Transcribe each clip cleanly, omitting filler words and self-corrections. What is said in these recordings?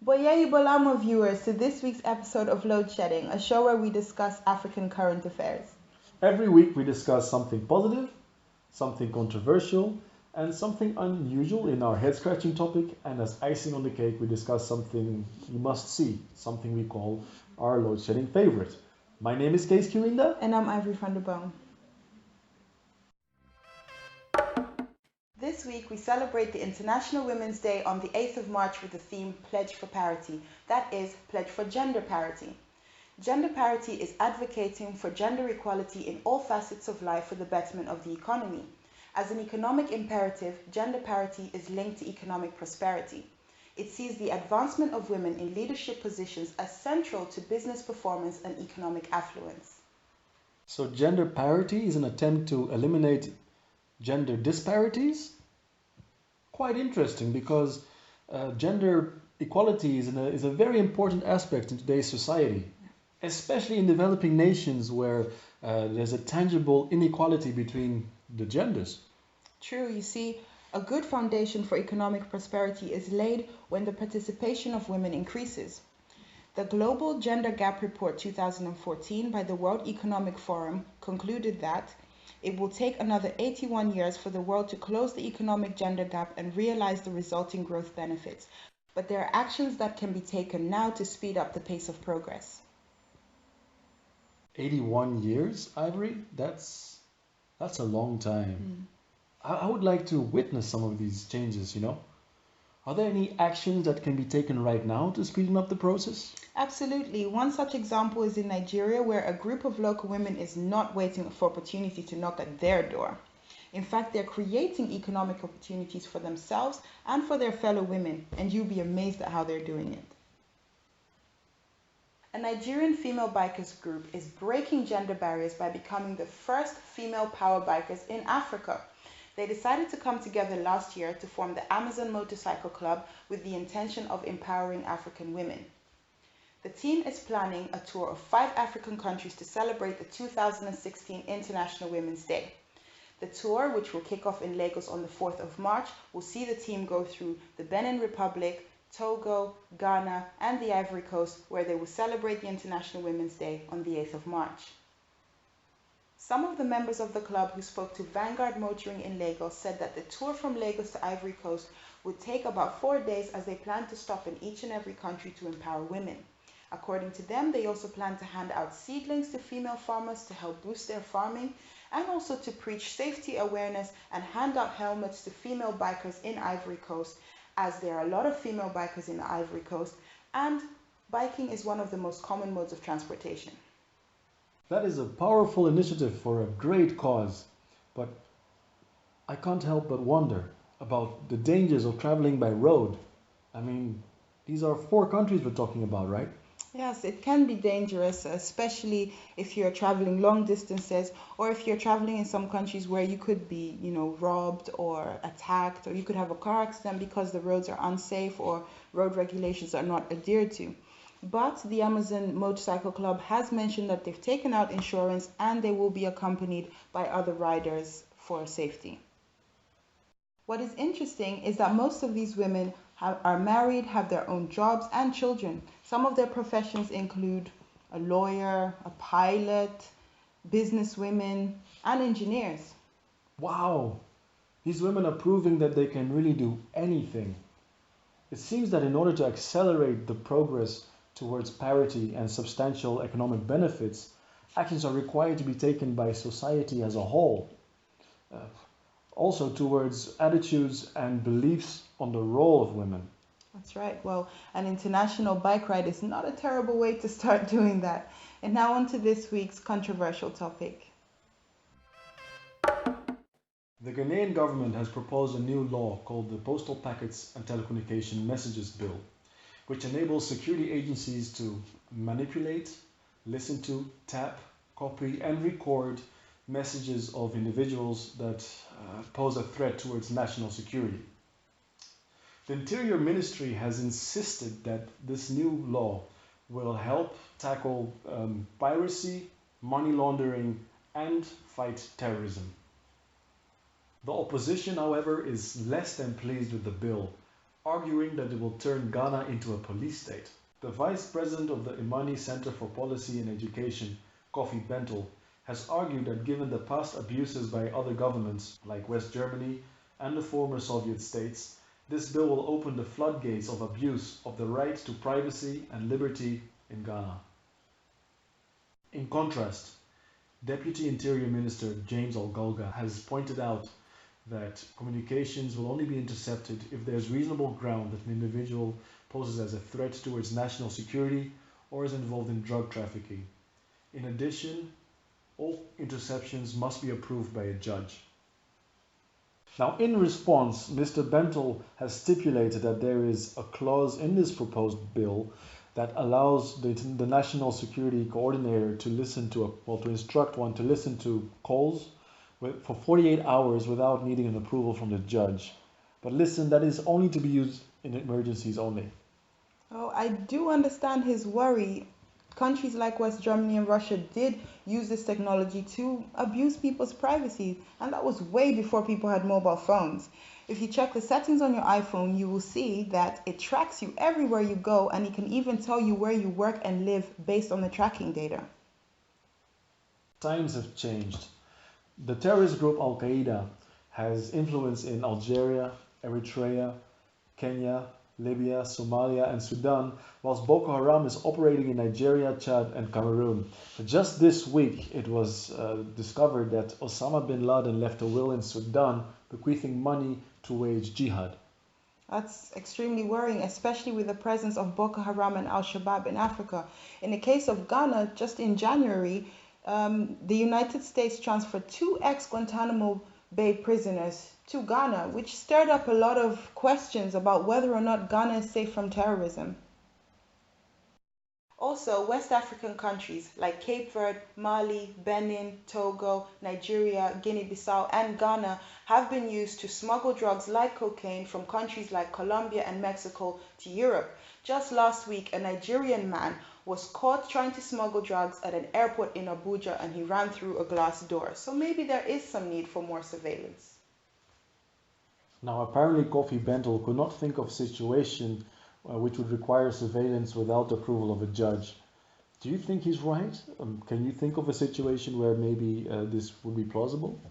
Boyei Bolamo viewers to this week's episode of Load Shedding, a show where we discuss African current affairs. Every week we discuss something positive, something controversial, and something unusual in our head-scratching topic, and as icing on the cake we discuss something you must see, something we call our load shedding favorite. My name is Kees and Ivory. And I'm Ivory van der Boom. This week we celebrate the International Women's Day on the 8th of March with the theme Pledge for Parity, that is, Pledge for Gender Parity. Gender parity is advocating for gender equality in all facets of life for the betterment of the economy. As an economic imperative, gender parity is linked to economic prosperity. It sees the advancement of women in leadership positions as central to business performance and economic affluence. So gender parity is an attempt to eliminate gender disparities? Quite interesting, because gender equality is a very important aspect in today's society, especially in developing nations where there's a tangible inequality between the genders. True, you see, a good foundation for economic prosperity is laid when the participation of women increases. The Global Gender Gap Report 2014 by the World Economic Forum concluded that it will take another 81 years for the world to close the economic gender gap and realize the resulting growth benefits. But there are actions that can be taken now to speed up the pace of progress. 81 years, Ivory? That's a long time. I would like to witness some of these changes, Are there any actions that can be taken right now to speeden up the process? Absolutely. One such example is in Nigeria, where a group of local women is not waiting for opportunity to knock at their door. In fact, they're creating economic opportunities for themselves and for their fellow women, and you'll be amazed at how they're doing it. A Nigerian female bikers group is breaking gender barriers by becoming the first female power bikers in Africa. They decided to come together last year to form the Amazon Motorcycle Club with the intention of empowering African women. The team is planning a tour of 5 African countries to celebrate the 2016 International Women's Day. The tour, which will kick off in Lagos on the 4th of March, will see the team go through the Benin Republic, Togo, Ghana, and the Ivory Coast, where they will celebrate the International Women's Day on the 8th of March. Some of the members of the club who spoke to Vanguard Motoring in Lagos said that the tour from Lagos to Ivory Coast would take about 4 days, as they plan to stop in each and every country to empower women. According to them, they also plan to hand out seedlings to female farmers to help boost their farming, and also to preach safety awareness and hand out helmets to female bikers in Ivory Coast, as there are a lot of female bikers in the Ivory Coast, and biking is one of the most common modes of transportation. That is a powerful initiative for a great cause, but I can't help but wonder about the dangers of traveling by road. I mean, these are 4 countries we're talking about, right? Yes, it can be dangerous, especially if you're traveling long distances, or if you're traveling in some countries where you could be, robbed or attacked, or you could have a car accident because the roads are unsafe or road regulations are not adhered to. But the Amazon Motorcycle Club has mentioned that they've taken out insurance and they will be accompanied by other riders for safety. What is interesting is that most of these women are married, have their own jobs and children. Some of their professions include a lawyer, a pilot, businesswomen, and engineers. Wow! These women are proving that they can really do anything. It seems that in order to accelerate the progress towards parity and substantial economic benefits, actions are required to be taken by society as a whole. Also towards attitudes and beliefs on the role of women. That's right. Well, an international bike ride is not a terrible way to start doing that. And now on to this week's controversial topic. The Ghanaian government has proposed a new law called the Postal Packets and Telecommunication Messages Bill, which enables security agencies to manipulate, listen to, tap, copy, and record messages of individuals that pose a threat towards national security. The Interior Ministry has insisted that this new law will help tackle piracy, money laundering, and fight terrorism. The opposition, however, is less than pleased with the bill, arguing that it will turn Ghana into a police state. The vice president of the Imani Center for Policy and Education, Kofi Bentel, has argued that given the past abuses by other governments, like West Germany and the former Soviet states, this bill will open the floodgates of abuse of the right to privacy and liberty in Ghana. In contrast, Deputy Interior Minister James Olgolga has pointed out that communications will only be intercepted if there is reasonable ground that an individual poses as a threat towards national security or is involved in drug trafficking. In addition, all interceptions must be approved by a judge. Now, in response, Mr. Bentel has stipulated that there is a clause in this proposed bill that allows the National Security Coordinator to instruct one to listen to calls for 48 hours without needing an approval from the judge. But listen, that is only to be used in emergencies only. Oh, I do understand his worry. Countries like West Germany and Russia did use this technology to abuse people's privacy, and that was way before people had mobile phones. If you check the settings on your iPhone, you will see that it tracks you everywhere you go, and it can even tell you where you work and live based on the tracking data. Times have changed. The terrorist group Al-Qaeda has influence in Algeria, Eritrea, Kenya, Libya, Somalia, and Sudan, whilst Boko Haram is operating in Nigeria, Chad, and Cameroon. Just this week, it was discovered that Osama bin Laden left a will in Sudan bequeathing money to wage jihad. That's extremely worrying, especially with the presence of Boko Haram and Al-Shabaab in Africa. In the case of Ghana, just in January, the United States transferred 2 ex-Guantanamo Bay prisoners to Ghana, which stirred up a lot of questions about whether or not Ghana is safe from terrorism. Also, West African countries like Cape Verde, Mali, Benin, Togo, Nigeria, Guinea-Bissau, and Ghana have been used to smuggle drugs like cocaine from countries like Colombia and Mexico to Europe. Just last week, a Nigerian man was caught trying to smuggle drugs at an airport in Abuja, and he ran through a glass door. So maybe there is some need for more surveillance. Now, apparently Kofi Bentel could not think of a situation which would require surveillance without the approval of a judge. Do you think he's right? Can you think of a situation where maybe this would be plausible?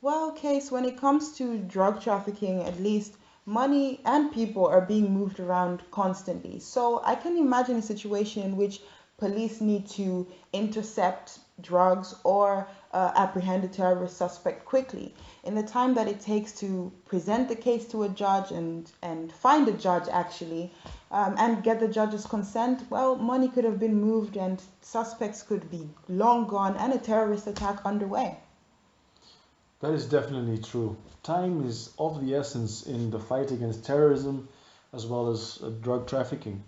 Well, Case, when it comes to drug trafficking, at least money and people are being moved around constantly. So I can imagine a situation in which police need to intercept drugs or apprehend a terrorist suspect quickly. In the time that it takes to present the case to a judge and find a judge actually, and get the judge's consent, well, money could have been moved and suspects could be long gone and a terrorist attack underway. That is definitely true. Time is of the essence in the fight against terrorism as well as drug trafficking.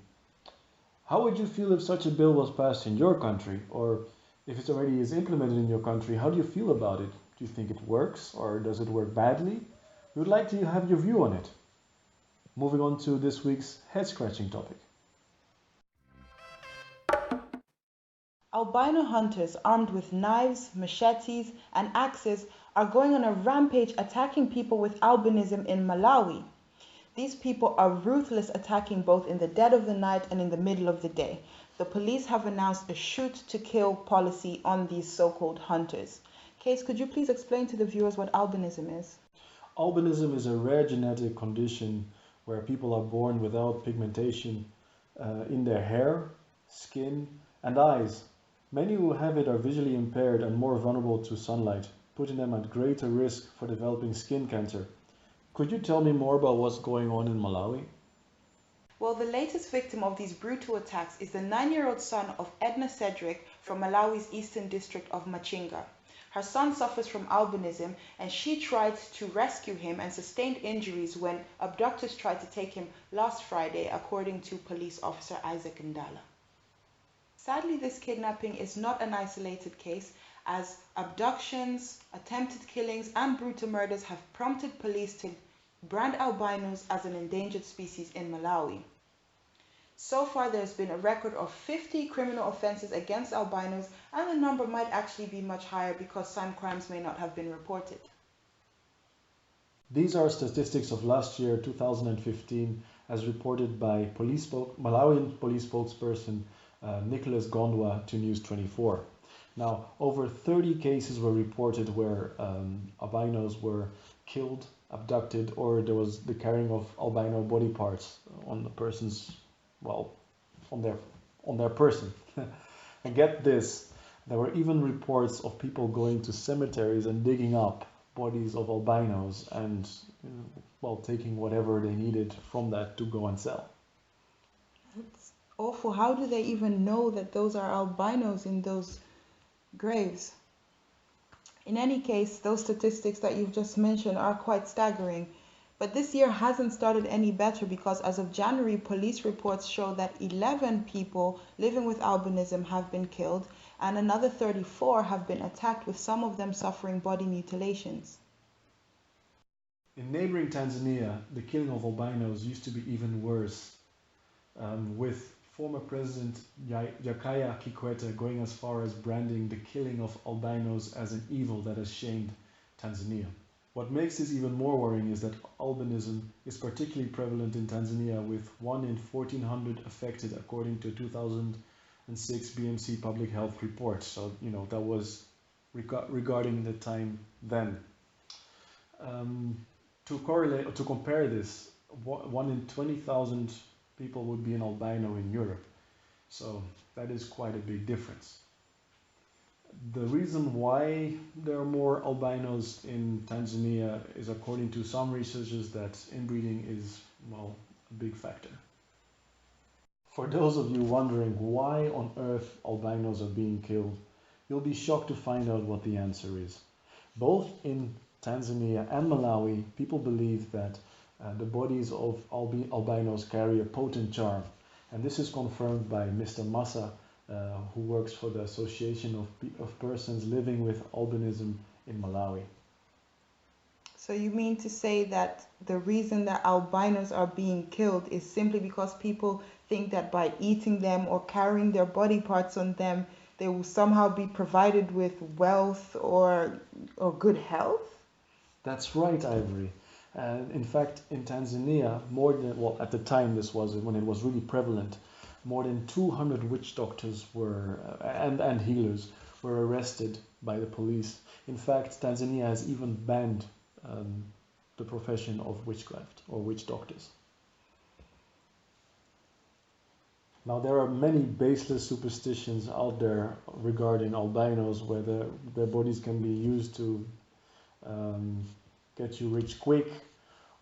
How would you feel if such a bill was passed in your country, or if it already is implemented in your country? How do you feel about it? Do you think it works, or does it work badly? We would like to have your view on it. Moving on to this week's head-scratching topic. Albino hunters armed with knives, machetes, and axes are going on a rampage attacking people with albinism in Malawi. These people are ruthless, attacking both in the dead of the night and in the middle of the day. The police have announced a shoot-to-kill policy on these so-called hunters. Case, could you please explain to the viewers what albinism is? Albinism is a rare genetic condition where people are born without pigmentation in their hair, skin, and eyes. Many who have it are visually impaired and more vulnerable to sunlight, putting them at greater risk for developing skin cancer. Could you tell me more about what's going on in Malawi? Well, the latest victim of these brutal attacks is the 9-year-old son of Edna Cedric from Malawi's eastern district of Machinga. Her son suffers from albinism, and she tried to rescue him and sustained injuries when abductors tried to take him last Friday, according to police officer Isaac Ndala. Sadly, this kidnapping is not an isolated case, as abductions, attempted killings, and brutal murders have prompted police to brand albinos as an endangered species in Malawi. So far, there's been a record of 50 criminal offenses against albinos, and the number might actually be much higher because some crimes may not have been reported. These are statistics of last year, 2015, as reported by Malawian police spokesperson Nicholas Gondwa to News 24. Now, over 30 cases were reported where albinos were killed, abducted, or there was the carrying of albino body parts on the person's, well, on their person. And get this, there were even reports of people going to cemeteries and digging up bodies of albinos and, well, taking whatever they needed from that to go and sell. That's awful. How do they even know that those are albinos in those graves? In any case, those statistics that you've just mentioned are quite staggering. But this year hasn't started any better because as of January, police reports show that 11 people living with albinism have been killed and another 34 have been attacked, with some of them suffering body mutilations. In neighboring Tanzania, the killing of albinos used to be even worse, with former President Jakaya Kikwete going as far as branding the killing of albinos as an evil that has shamed Tanzania. What makes this even more worrying is that albinism is particularly prevalent in Tanzania, with 1 in 1,400 affected according to a 2006 BMC public health report. So, that was regarding the time then. To compare this, 1 in 20,000 people would be an albino in Europe. So that is quite a big difference. The reason why there are more albinos in Tanzania is, according to some researchers, that inbreeding is, well, a big factor. For those of you wondering why on earth albinos are being killed, you'll be shocked to find out what the answer is. Both in Tanzania and Malawi, people believe that the bodies of albinos carry a potent charm. And this is confirmed by Mr. Massa, who works for the Association of Persons Living with Albinism in Malawi. So you mean to say that the reason that albinos are being killed is simply because people think that by eating them or carrying their body parts on them, they will somehow be provided with wealth or good health? That's right, Ivory. In fact, in Tanzania, at the time this was when it was really prevalent, more than 200 witch doctors were and healers were arrested by the police. In fact, Tanzania has even banned the profession of witchcraft or witch doctors. Now, there are many baseless superstitions out there regarding albinos, where their bodies can be used to get you rich quick,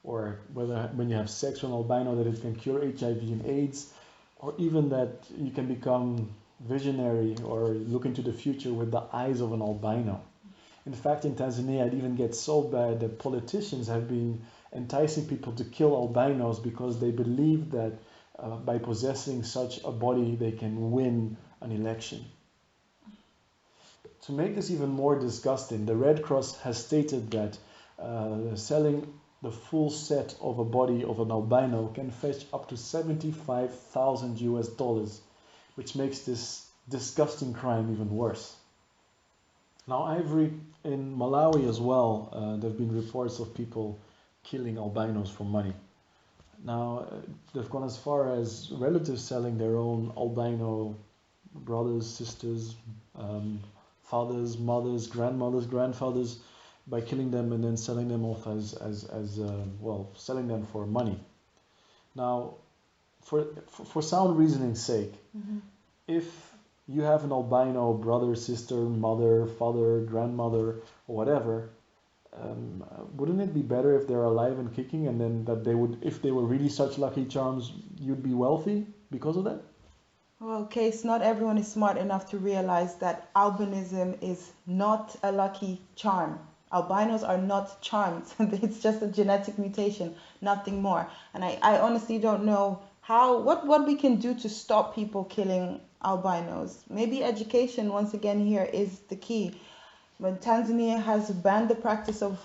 or whether when you have sex with an albino that it can cure HIV and AIDS, or even that you can become visionary or look into the future with the eyes of an albino. In fact, in Tanzania, it even gets so bad that politicians have been enticing people to kill albinos because they believe that by possessing such a body, they can win an election. To make this even more disgusting, the Red Cross has stated that selling the full set of a body of an albino can fetch up to $75,000, which makes this disgusting crime even worse. Now, Ivory, in Malawi as well, there have been reports of people killing albinos for money. Now, they've gone as far as relatives selling their own albino brothers, sisters, fathers, mothers, grandmothers, grandfathers, by killing them and then selling them off selling them for money. Now, for sound reasoning's sake, if you have an albino brother, sister, mother, father, grandmother, or whatever, wouldn't it be better if they're alive and kicking, and then that they would, if they were really such lucky charms, you'd be wealthy because of that? Well, Kees, not everyone is smart enough to realize that albinism is not a lucky charm. Albinos are not charms. It's just a genetic mutation, nothing more. And I honestly don't know what we can do to stop people killing albinos. Maybe education, once again, here is the key. But Tanzania has banned the practice of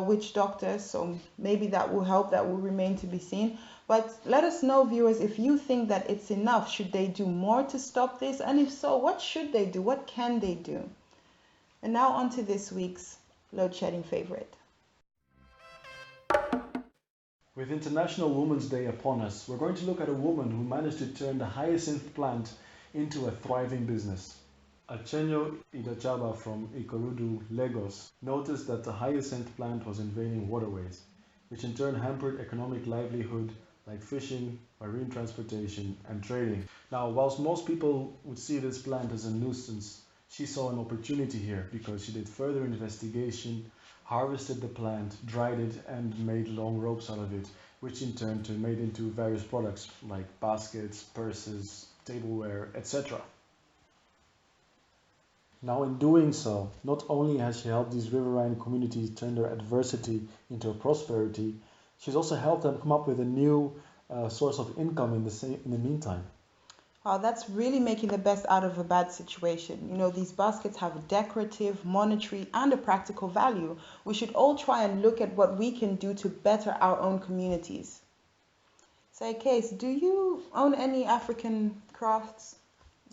witch doctors, so maybe that will help. That will remain to be seen. But let us know, viewers, if you think that it's enough. Should they do more to stop this? And if so, what should they do? What can they do? And now on to this week's load shedding favorite. With International Women's Day upon us, we're going to look at a woman who managed to turn the hyacinth plant into a thriving business. Achenyo Idachaba from Ikorodu, Lagos, noticed that the hyacinth plant was invading waterways, which in turn hampered economic livelihood like fishing, marine transportation, and trading. Now, whilst most people would see this plant as a nuisance, she saw an opportunity here because she did further investigation, harvested the plant, dried it, and made long ropes out of it, which in turn made into various products like baskets, purses, tableware, etc. Now, in doing so, not only has she helped these riverine communities turn their adversity into a prosperity, she's also helped them come up with a new source of income in the meantime. Wow, that's really making the best out of a bad situation. You know, these baskets have a decorative, monetary, and a practical value. We should all try and look at what we can do to better our own communities. Say, Kees, do you own any African crafts?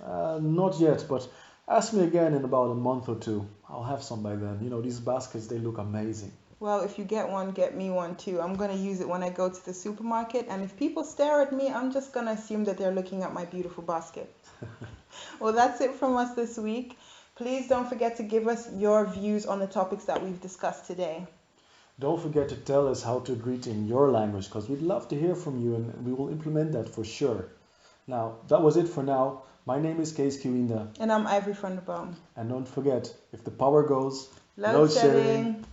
Not yet, but ask me again in about a month or two. I'll have some by then. You know, these baskets, they look amazing. Well, if you get one, get me one too. I'm going to use it when I go to the supermarket. And if people stare at me, I'm just going to assume that they're looking at my beautiful basket. Well, that's it from us this week. Please don't forget to give us your views on the topics that we've discussed today. Don't forget to tell us how to greet in your language, because we'd love to hear from you and we will implement that for sure. Now, that was it for now. My name is Kees Kiwinda. And I'm Ivory from the Boom. And don't forget, if the power goes, Load shedding.